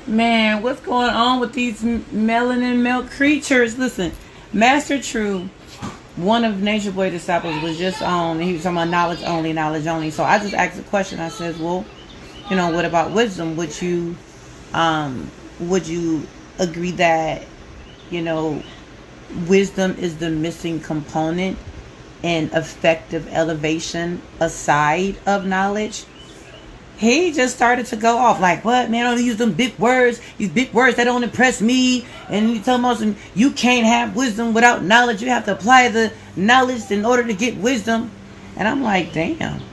Man, what's going on with these melanin milk creatures? Listen, Master True, one of Nature Boy disciples, was just on. He was talking about knowledge only, knowledge only. So I just asked a question. I says, well, what about wisdom? Would you agree that, you know, wisdom is the missing component in effective elevation aside of knowledge? He just started to go off like, what, man, I don't use them big words. These big words, that don't impress me. And you tell them, you can't have wisdom without knowledge. You have to apply the knowledge in order to get wisdom. And I'm like, damn,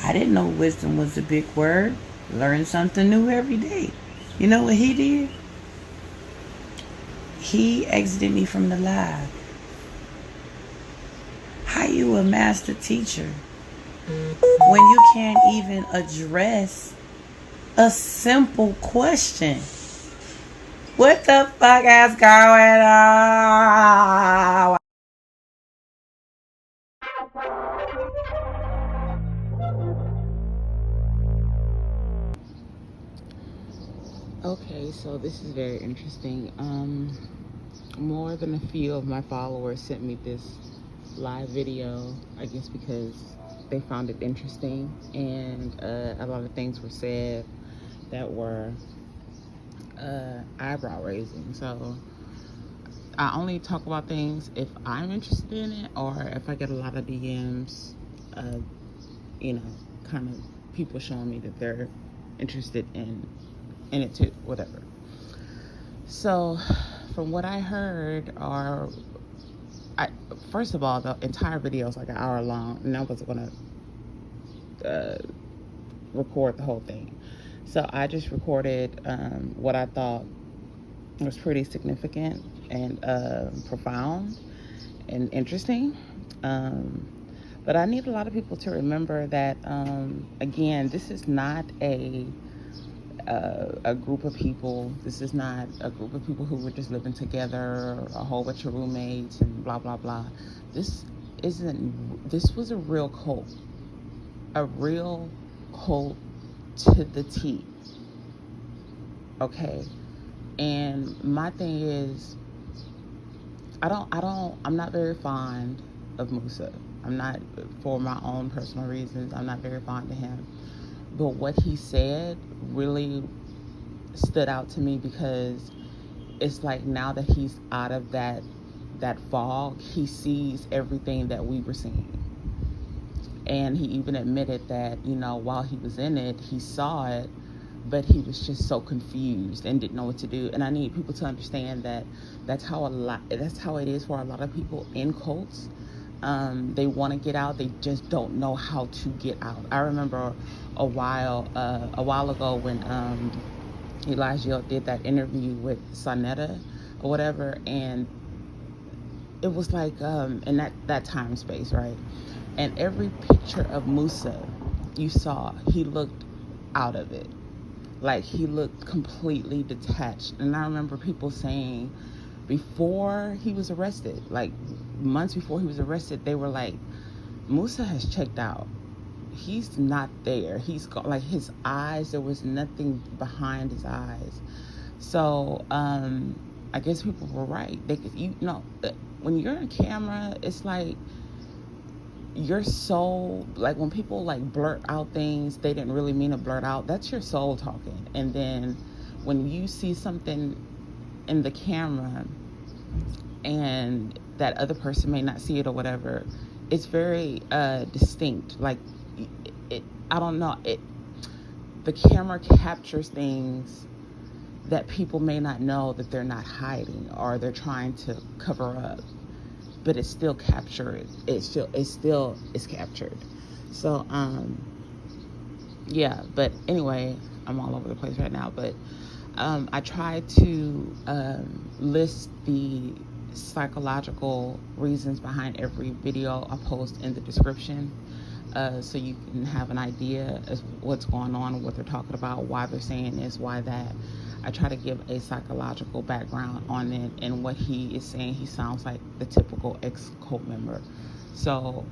I didn't know wisdom was a big word. Learn something new every day. You know what he did? He exited me from the live. How you a master teacher when you can't even address a simple question? What the fuck is going on? Okay, so this is very interesting. More than a few of my followers sent me this live video, I guess because they found it interesting, and a lot of things were said that were eyebrow raising. So I only talk about things if I'm interested in it, or if I get a lot of DMs, kind of people showing me that they're interested in it too, whatever. So from what I heard, first of all, the entire video is like an hour long, and I wasn't gonna record the whole thing. So I just recorded what I thought was pretty significant and profound and interesting. But I need a lot of people to remember that, again, this is not a group of people. This is not a group of people who were just living together, a whole bunch of roommates and blah, blah, blah. This was a real cult to the T. Okay. And my thing is, I'm not very fond of Musa. I'm not, for my own personal reasons, I'm not very fond of him. But what he said really stood out to me, because it's like now that he's out of that fog, he sees everything that we were seeing. And he even admitted that, while he was in it, he saw it, but he was just so confused and didn't know what to do. And I need people to understand that that's how it is for a lot of people in cults. They want to get out, they just don't know how to get out. I remember a while ago when Elijah did that interview with Sonetta or whatever, and it was like in that time space, right? And every picture of Musa you saw, he looked out of it. Like, he looked completely detached. And I remember people saying before he was arrested, like months before he was arrested, they were like, Musa has checked out. He's not there. He's got, like, his eyes, there was nothing behind his eyes. So I guess people were right. When you're on camera, it's like your soul, like when people like blurt out things they didn't really mean to blurt out, that's your soul talking. And then when you see something in the camera and that other person may not see it or whatever, it's very distinct. Like, I don't know, the camera captures things that people may not know that they're not hiding or they're trying to cover up, but it's still captured. It's captured. So yeah, but anyway, I'm all over the place right now, but I try to list the psychological reasons behind every video I post in the description, so you can have an idea of what's going on, what they're talking about, why they're saying this, why that. I try to give a psychological background on it, and what he is saying, he sounds like the typical ex-cult member. So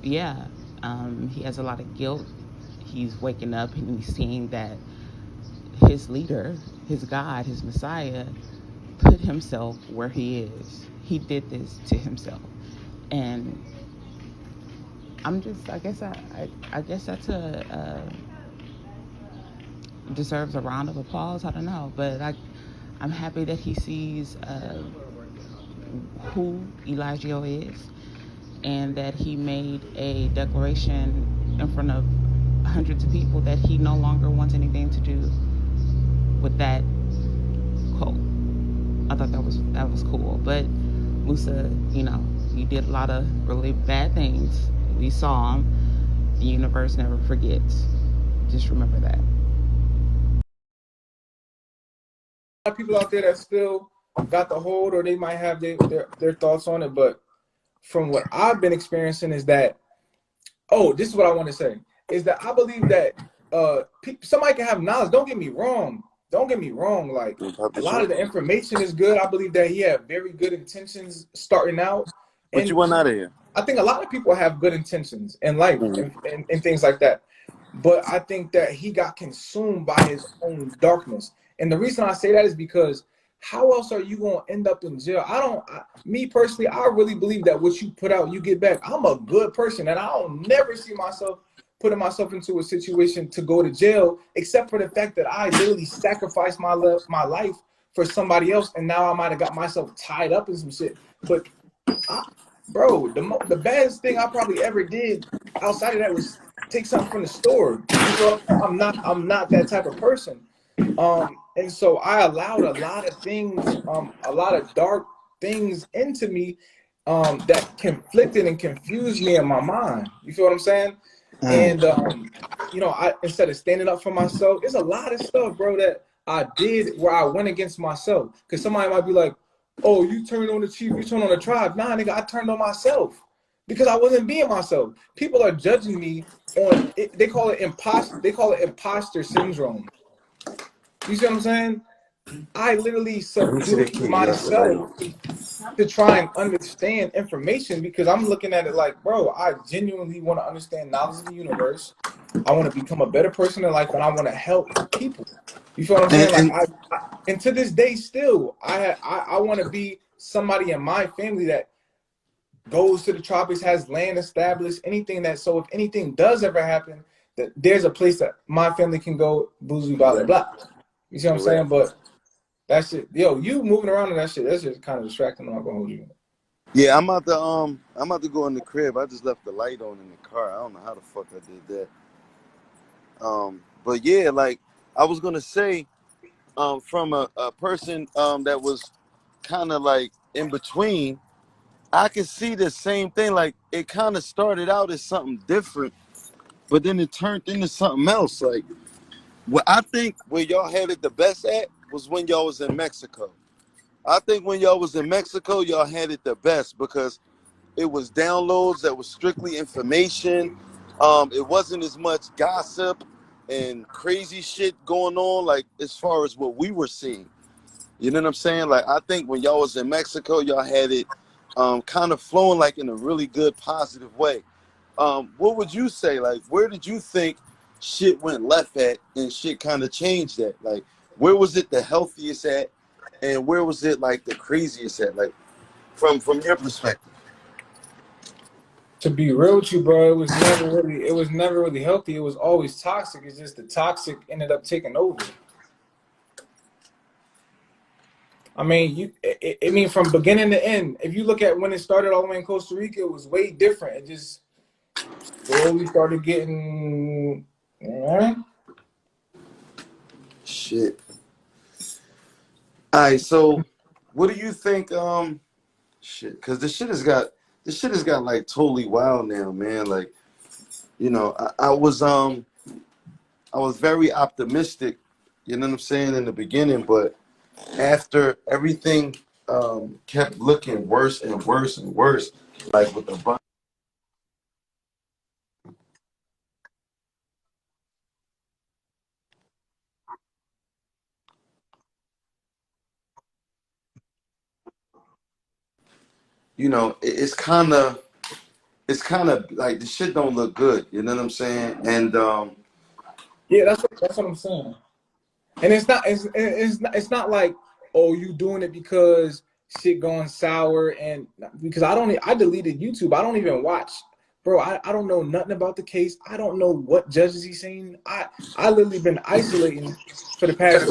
he has a lot of guilt. He's waking up and he's seeing that his leader, his God, his Messiah, put himself where he is. He did this to himself. And I'm just, I guess that's deserves a round of applause. I don't know, but I'm happy that he sees who Elijah is, and that he made a declaration in front of hundreds of people that he no longer wants anything to do with that quote. I thought that was cool. But Musa, you did a lot of really bad things. We saw them. The universe never forgets. Just remember that. A lot of people out there that still got the hold, or they might have their thoughts on it. But from what I've been experiencing is that, this is what I want to say, is that I believe that somebody can have knowledge. Don't get me wrong. Like, a lot of the information is good. I believe that he had very good intentions starting out. But you went out of here. I think a lot of people have good intentions in life, and things like that. But I think that he got consumed by his own darkness. And the reason I say that is because how else are you going to end up in jail? Me personally, I really believe that what you put out, you get back. I'm a good person, and I don't never see myself putting myself into a situation to go to jail, except for the fact that I literally sacrificed my life for somebody else, and now I might have got myself tied up in some shit. But, bro, the baddest thing I probably ever did outside of that was take something from the store. I'm not that type of person. And so I allowed a lot of things, a lot of dark things into me, that conflicted and confused me in my mind. You feel what I'm saying? And I, instead of standing up for myself, there's a lot of stuff, bro, that I did where I went against myself. Because somebody might be like, "Oh, you turned on the chief, you turned on the tribe." Nah, nigga, I turned on myself because I wasn't being myself. People are judging me on it. They call it imposter syndrome. You see what I'm saying? I literally subdued myself to try and understand information, because I'm looking at it like, bro, I genuinely want to understand knowledge of the universe. I want to become a better person in life, and I want to help people. You feel what I'm saying? Like, and to this day, still, I want to be somebody in my family that goes to the tropics, has land established, anything that, so if anything does ever happen, that there's a place that my family can go, blah, blah, blah. You see what I'm saying? But that shit, you moving around in that shit, that's just kind of distracting. I'm not gonna hold you. Yeah, I'm about to go in the crib. I just left the light on in the car. I don't know how the fuck I did that. But yeah, like I was gonna say, from a person that was kind of like in between, I could see the same thing. Like it kind of started out as something different, but then it turned into something else. Like what I think where y'all had it the best at was when y'all was in Mexico. I think when y'all was in Mexico, y'all had it the best because it was downloads that was strictly information. It wasn't as much gossip and crazy shit going on, like as far as what we were seeing. You know what I'm saying? Like I think when y'all was in Mexico, y'all had it kind of flowing like in a really good, positive way. What would you say? Like, where did you think shit went left at and shit kind of changed at? Like, where was it the healthiest at, and where was it like the craziest at? Like, from your perspective. To be real with you, bro, it was never really healthy. It was always toxic. It's just the toxic ended up taking over. I mean, I mean, from beginning to end, if you look at when it started all the way in Costa Rica, it was way different. It just slowly started getting, Shit. All right, so what do you think? Shit, because this shit has got like totally wild now, man. Like, I was very optimistic, you know what I'm saying, in the beginning, but after everything kept looking worse and worse and worse, like with the it's kind of like the shit don't look good, you know what I'm saying? And yeah, that's what I'm saying. And it's not like, oh, you doing it because shit going sour, and because I deleted YouTube. I don't even watch, bro. I don't know nothing about the case. I don't know what judges he's seen. I literally been isolating for the past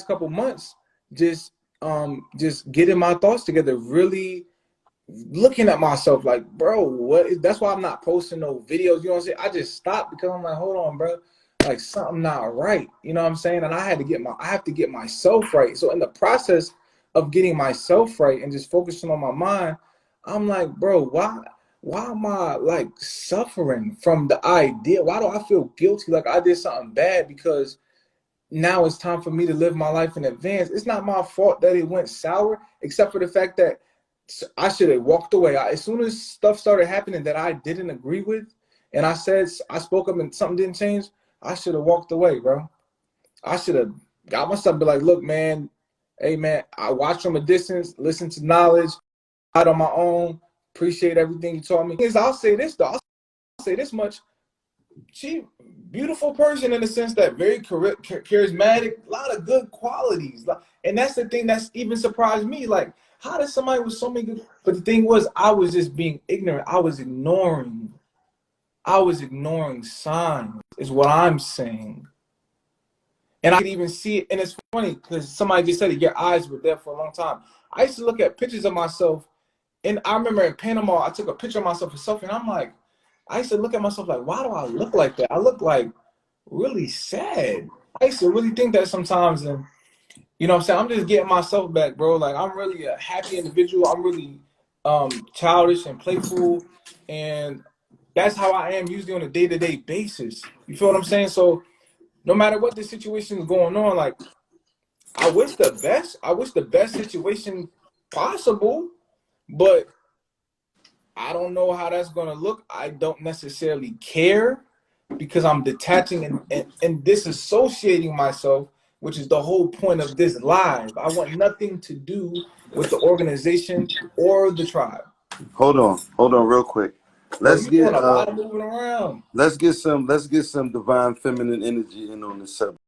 couple months. Just getting my thoughts together, really looking at myself like, bro, that's why I'm not posting no videos. You know what I'm saying? I just stopped because I'm like, hold on, bro, like something not right. You know what I'm saying? And I have to get myself right. So in the process of getting myself right and just focusing on my mind, I'm like, bro, why am I like suffering from the idea? Why do I feel guilty like I did something bad? Because now it's time for me to live my life in advance. It's not my fault that it went sour, except for the fact that I should have walked away. As soon as stuff started happening that I didn't agree with, and I spoke up and something didn't change, I should have walked away, bro. I should have got myself, be like, look, man, hey, man, I watch from a distance, listen to knowledge, out on my own, appreciate everything you taught me. I'll say this, though. I'll say this much. She beautiful person in the sense that very charismatic, a lot of good qualities. And that's the thing that's even surprised me. Like, how does somebody with so many good? But the thing was, I was just being ignorant. I was ignoring signs, is what I'm saying. And I could even see it. And it's funny because somebody just said it, your eyes were there for a long time. I used to look at pictures of myself. And I remember in Panama, I took a picture of myself for selfie, and I'm like, I used to look at myself like, why do I look like that? I look like really sad. I used to really think that sometimes, and you know what I'm saying? I'm just getting myself back, bro. Like, I'm really a happy individual. I'm really childish and playful, and that's how I am usually on a day-to-day basis. You feel what I'm saying? So no matter what the situation is going on, like, I wish the best situation possible, but I don't know how that's going to look. I don't necessarily care because I'm detaching and disassociating myself, which is the whole point of this live. I want nothing to do with the organization or the tribe. Hold on real quick. Bro, you doing a lot of moving around. Let's get some divine feminine energy in on this subject.